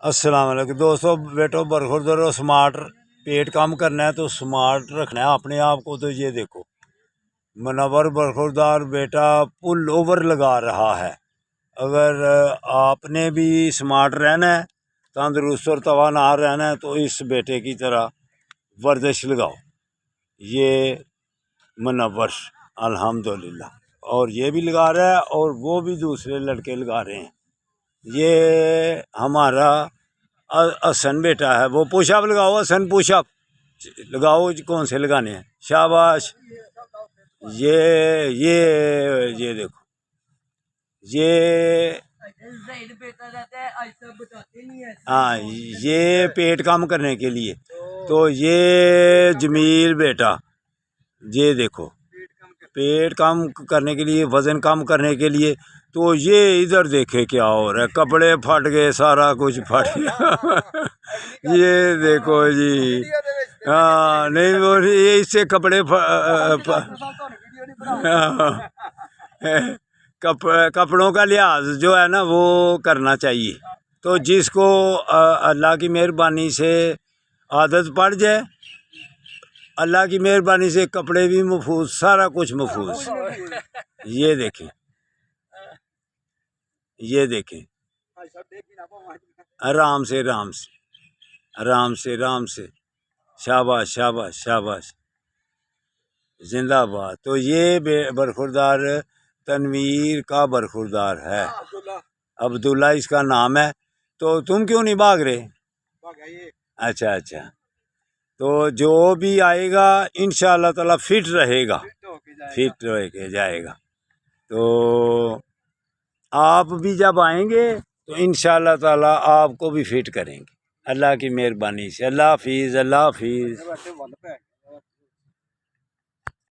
अस्सलाम वालेकुम दोस्तों, बेटो बरखुरदार और स्मार्ट पेट कम करना है तो स्मार्ट रखना है अपने आप को। तो ये देखो, मुनव्वर बरखुरदार बेटा पुल ओवर लगा रहा है। अगर आपने भी स्मार्ट रहना है, तंदुरुस्त और तवाना रहना है, तो इस बेटे की तरह वर्जिश लगाओ। ये मुनव्वर अल्हम्दुलिल्लाह, और ये भी लगा रहा है और वो भी दूसरे लड़के लगा रहे हैं। ये हमारा हसन बेटा है, वो पुशअप लगाओ। हसन पुशअप लगाओ। कौन से लगाने हैं? शाबाश। ये देखो, ये हाँ, ये पेट कम करने के लिए। तो ये जमील बेटा, ये देखो, पेट कम करने के लिए, वज़न कम करने के लिए। तो ये इधर देखे क्या हो रहा है, कपड़े फट गए, सारा कुछ फट गया। ये देखो जी, हाँ नहीं वो ये इससे कपड़े कपड़ों का लिहाज जो है ना वो करना चाहिए। तो जिसको अल्लाह की मेहरबानी से आदत पड़ जाए, अल्लाह की मेहरबानी से कपड़े भी महफूज, सारा कुछ महफूज। ये देखें, ये देखें, आराम से आराम से आराम से आराम से। शाबाश शाबाश शाबाश, जिंदाबाद। तो ये बरखुरदार तनवीर का बरखुरदार है, अब्दुल्ला इसका नाम है। तो तुम क्यों नहीं भाग रहे? अच्छा अच्छा, तो जो भी आएगा इंशाअल्लाह ताला फिट रहेगा, फिट होके जाएगा। तो आप भी जब आएंगे तो इंशाअल्लाह ताला आपको भी फिट करेंगे, अल्लाह की मेहरबानी से। अल्लाह हाफिज़, अल्लाह हाफिज़।